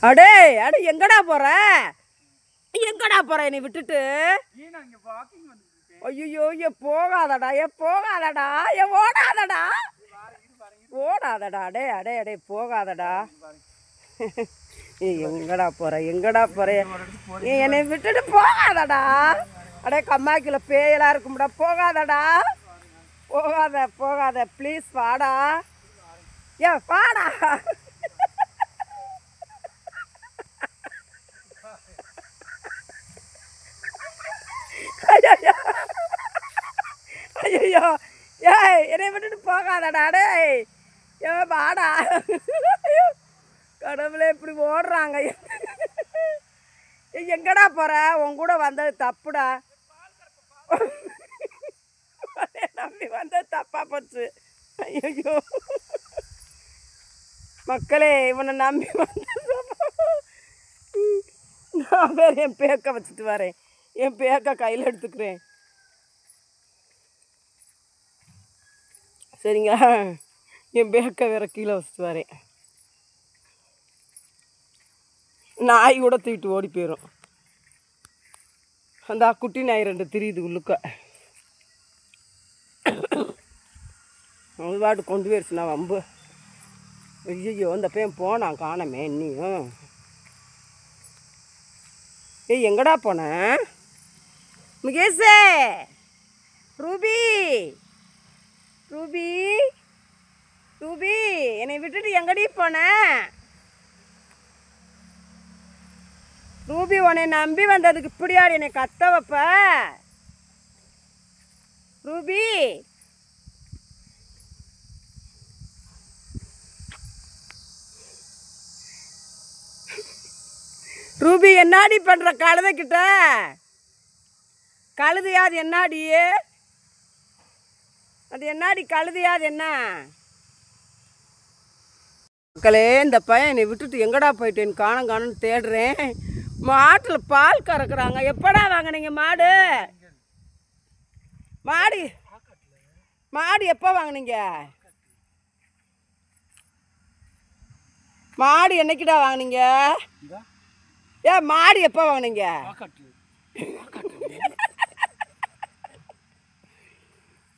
அடே அடே எங்கடா போற என்னை விட்டுட்டு? ஐயோ போகாதடா போகாதடா ஓடாதடா ஓடாதடா அடே அடே அடே போகாதடா. எங்கடா போற என்னை விட்டுட்டு போகாதடா. அடே கம்மாக்கில் பேயெல்லாம் இருக்கும்டா போகாதடா போகாத ப்ளீஸ் வாடா வாடா. ஐயோ என்னை விட்டுட்டு போகாதடா அடே வாடா. கடவுளே இப்படி ஓடுறாங்க. எங்கடா போற? உன் கூட வந்தது தப்புடா. நம்பி வந்தது தப்பா போச்சு. ஐயோ மக்களே இவனை நம்பி வந்தது. நான் வேற என் பேக்க வச்சுட்டு வரேன். என் பேக்க கையில் எடுத்துக்கிறேன். சரிங்களா? என் பேக்க வேற கீழே வச்சுட்டு வரேன். நாய் கூட தூக்கிட்டு ஓடி போயிடும். அந்த குட்டி நாய் 2 திரியுது உள்ளுக்க. அது பாட்டு கொண்டு போயிடுச்சுண்ணா வம்பு. ஐயோ அந்த பையன் போனான் காணமே இன்னியும். எங்கடா போன முகேஷே? ரூபி ரூபி ரூபி என்னை விட்டுட்டு எங்கடி போன? ரூபி உன்னை நம்பி வந்ததுக்கு இப்படியாடி என்னை கத்த வைப்ப? ரூபி ரூபி என்னாடி பண்ற கழுதைக்கிட்ட? கழுதையாது என்னாடி? அது என்னாடி கழுதையாது என்ன? மக்களே இந்த பையன் என்னை விட்டுட்டு எங்கடா போயிட்டேன்னு காணன்னு தேடுறேன். மாட்டில் பால் கறக்குறாங்க. எப்படா வாங்கினீங்க மாடு? மாடு எப்போ வாங்கினீங்க? மாடு என்னைக்கிடா வாங்கினீங்க? மாடு எப்போ வாங்கினீங்க?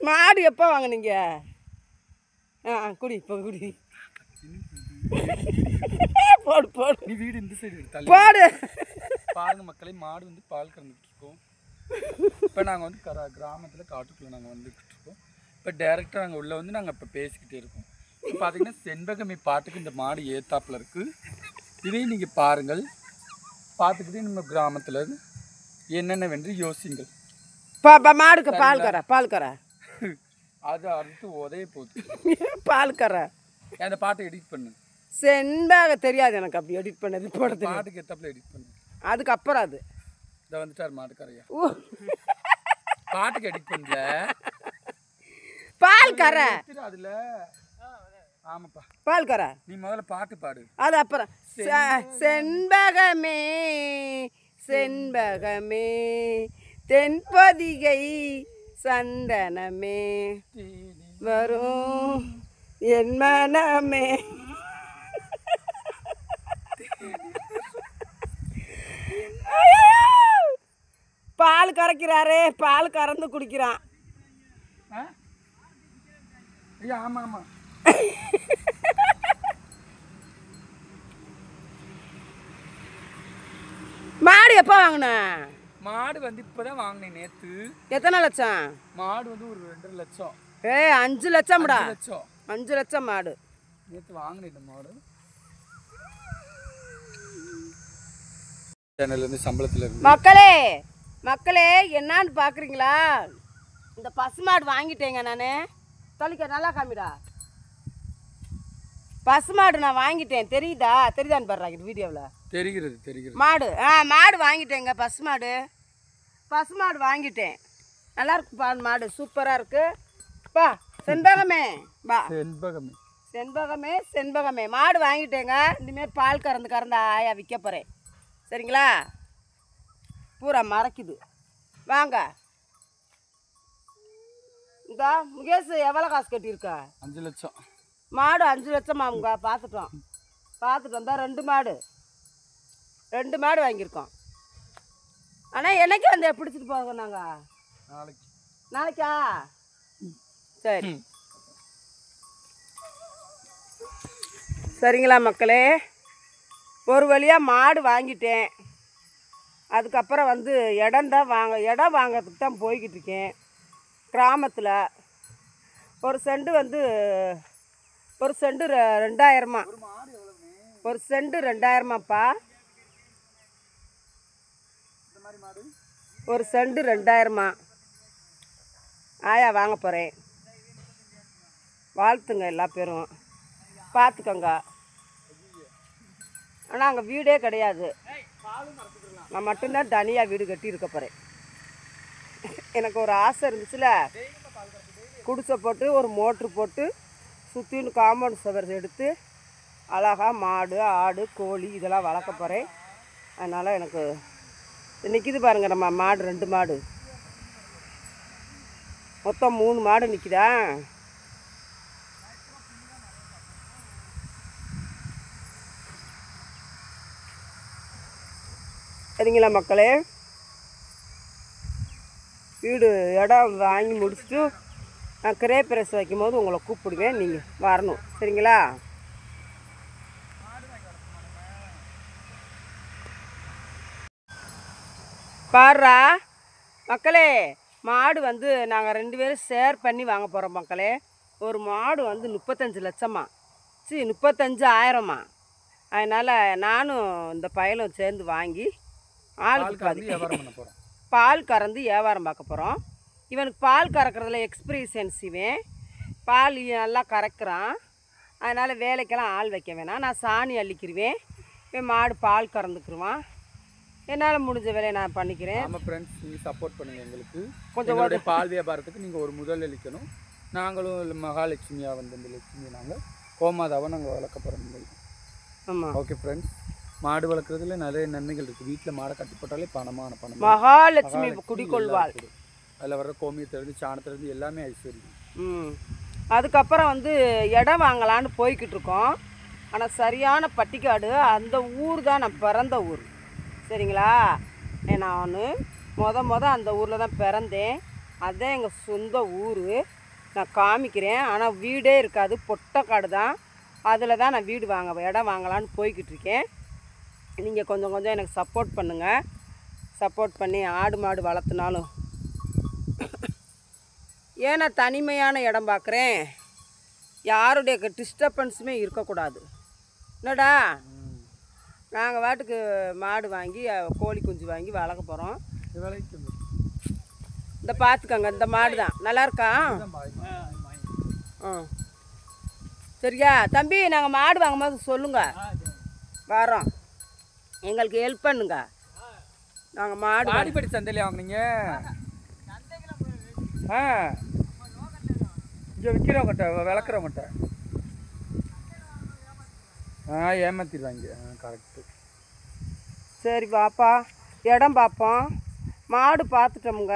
மாடு எப்போ வாங்கினீங்க? குடி இப்போ குடி. போடு போடு. நீ வீடு இந்த சைடு போடு. பாருங்க மக்களே, மாடு வந்து பால் கறந்துட்டு இருக்கோம். இப்போ நாங்கள் வந்து கிராமத்தில் காட்டுக்குள்ளே நாங்கள் வந்துட்டு இருக்கோம். இப்போ டேரெக்டாக நாங்கள் உள்ளே வந்து நாங்கள் இப்போ பேசிக்கிட்டே இருக்கோம். இப்போ பார்த்தீங்கன்னா செண்பகமே பாட்டுக்கு இந்த மாடு ஏத்தாப்பில் இருக்குது. இதையும் நீங்கள் பாருங்கள். பார்த்துக்கிட்டே நம்ம கிராமத்தில் என்னென்னவென்று யோசிங்கள். மாடுக்கு பால் கற அது அடுத்து உதய போகுது. பால் கற அந்த பாட்டை எடிட் பண்ணு. செண்பக தெரியாது எனக்கு அப்படி எடிட் பண்ணது. போடுறது பாட்டுக்கு ஏத்தாப்புல எடிட் பண்ணு. அதுக்கப்புறம் அது இதை வந்துட்டார் மாட்டுக்கரையா. பாட்டுக்கு எடிட் பண்ணல, பால் கற அதுல. ஆமாப்பா பால் கற. நீ முதல்ல பாட்டு பாடு, அது அப்புறம். செண்பகமே செண்பகமே தென்பதிகை சந்தனமே வரும் என் மனமே. பால் கறக்கிறாரே, பால் கறந்து குடிக்கிறான். ஆமா ஆமா. மாடு எப்போ வாங்கின? மாடு வந்து இப்பதான் வாங்கினேன் நேத்து. எத்தனை லட்சம்? மாடு வந்து ஒரு 2.5 லட்சம். 5 லட்சம்டா. 5 லட்சம் மாடு நேத்து வாங்கினேன். மாடு சேனல்ல இருந்து சம்பளத்துல இருந்து. மக்களே மக்களே என்னான்னு பாக்குறீங்களா? இந்த பசுமாடு வாங்கிட்டேங்க நானு. தலிக்க நல்லா காமிடா. பசுமாடு நான் வாங்கிட்டேன். தெரியுதான்னு பாடுறாங்க வீடியோவில். தெரிகிறது மாடு. மாடு வாங்கிட்டேங்க. பசுமாடு வாங்கிட்டேன். நல்லா இருக்கு பால். மாடு சூப்பராக இருக்கு. பா செண்பகமே பா. செண்பகமே மாடு வாங்கிட்டேங்க. இனிமேல் பால் கறந்து ஆயா விற்க போகிறேன். சரிங்களா? பூரா மறைக்குது. வாங்க. இந்த முகேஷ் எவ்வளோ காசு கட்டியிருக்கா? 5 லட்சம். மாடு 5 லட்சம் ஆகுங்க. பார்த்துட்டோம் தான் 2 மாடு. 2 மாடு வாங்கியிருக்கோம். ஆனால் என்னைக்கு வந்து பிடிச்சிட்டு போங்க நாங்கள்? நாளைக்கு. நாளைக்கா? சரி சரிங்களா மக்களே, ஒரு வழியாக மாடு வாங்கிட்டேன். அதுக்கப்புறம் வந்து இடம் வாங்கிறதுக்கு தான் போய்கிட்டு இருக்கேன். கிராமத்தில் ஒரு செண்டு வந்து ஒரு செண்டு 2000மா. ஒரு செண்டு 2000மாப்பா. ஒரு செண்டு 2000மா. ஆயா வாங்க போகிறேன். வாழ்த்துங்க எல்லா பேரும், பார்த்துக்கோங்க. ஆனால் அங்கே வீடே கிடையாது, நான் மட்டும்தான் தனியாக வீடு கட்டி இருக்க போகிறேன். எனக்கு ஒரு ஆசை இருந்துச்சுல, குடிசை போட்டு ஒரு மோட்ரு போட்டு சுற்றின்னு காம்பவுண்ட் சுவர் எடுத்து அழகாக மாடு ஆடு கோழி இதெல்லாம் வளர்க்க போகிறேன். அதனால் எனக்கு நிற்கிது பாருங்கள், நம்ம மாடு 2 மாடு, மொத்தம் 3 மாடு நிற்கிதா. சரிங்களா மக்களே, வீடு இடம் வாங்கி முடிச்சுட்டு நான் கிரே பிரஸ் வைக்கும் போது உங்களை கூப்பிடுவேன், நீங்கள் வரணும். சரிங்களா? பாடுறா மக்களே, மாடு வந்து நாங்கள் 2 பேரும் ஷேர் பண்ணி வாங்க போகிறோம் மக்களே. ஒரு மாடு வந்து 35 லட்சமா, 35,000மா. அதனால் நானும் இந்த பயலும் சேர்ந்து வாங்கி ஆளுக்கு பால் கறந்து வியாபாரம் பார்க்க போகிறோம். இவனுக்கு பால் கறக்கிறதுல எக்ஸ்பீரியன்ஸ், இவன் பால் நல்லா கறக்கிறான். அதனால் வேலைக்கெல்லாம் ஆள் வைக்க வேணாம், நான் சாணி அள்ளிக்கிடுவேன், இவன் மாடு பால் கறந்துக்குருவான். என்னால் முடிஞ்ச வேலையை நான் பண்ணிக்கிறேன். நம்ம ஃப்ரெண்ட்ஸ், நீங்கள் சப்போர்ட் பண்ணுங்கள் எங்களுக்கு. கொஞ்சம் பால் வியாபாரத்துக்கு நீங்கள் ஒரு முதல் அளிக்கணும். நாங்களும் மகாலட்சுமியாக வந்து இந்த லட்சுமி நாங்கள் கோமாதாவை நாங்கள் வளர்க்க போகிறோம். ஆமாம். ஓகே ஃப்ரெண்ட்ஸ், மாடு வளர்க்குறதுல நிறைய நன்மைகள் இருக்குது. வீட்டில் மாடை கட்டி போட்டாலே பணம். மகாலட்சுமி குடிக்கொள்வாள். அதில் வர்ற கோமியத்திலேருந்து சாணத்திலேருந்து எல்லாமே ஐஸ்வர்யம். அதுக்கப்புறம் வந்து இடம் வாங்கலான்னு போய்கிட்டு இருக்கோம். ஆனால் சரியான பட்டிக்காடு, அந்த ஊர் தான் நான் பிறந்த ஊர். சரிங்களா? நான் அந்த ஊரில் தான் பிறந்தேன். அதுதான் எங்கள் சொந்த ஊர். நான் காமிக்கிறேன். ஆனால் வீடே இருக்காது, பொட்டைக்காடு தான். அதில் தான் நான் இடம் வாங்கலான்னு போய்கிட்டு இருக்கேன். நீங்கள் கொஞ்சம் எனக்கு சப்போர்ட் பண்ணுங்கள். சப்போர்ட் பண்ணி ஆடு மாடு வளர்த்துனாலும், ஏன்னா தனிமையான இடம் பார்க்குறேன், யாருடைய டிஸ்டர்பன்ஸுமே இருக்கக்கூடாது. என்னடா, நாங்கள் வாட்டுக்கு மாடு வாங்கி கோழி குஞ்சு வாங்கி வளர்க்க போகிறோம். இந்த பார்த்துக்கோங்க, இந்த மாடு தான் நல்லா இருக்கா? சரியா தம்பி, நாங்கள் மாடு வாங்கும்போது சொல்லுங்கள், வரோம், எங்களுக்கு ஹெல்ப் பண்ணுங்க. நாங்கள் மாடு ஆடிப்படி சந்தையில வாங்கினீங்க. இங்கே விற்கிறவங்கிட்ட விளக்குறவங்கிட்ட ஏமாத்திடுவாங்க. கரெக்டு. சரி பாப்பா, இடம் பார்ப்போம். மாடு பார்த்துட்டோமுங்க.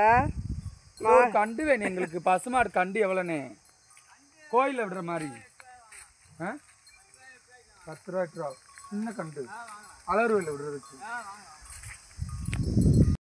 கண்டு வேணும் எங்களுக்கு. பசுமாடு கண்டு எவ்வளோண்ணே? கோயிலில் விடுற மாதிரி 10 ரூபா 8 ரூபா சின்ன கண்டு அலறுவையில் விடுறதுக்கு.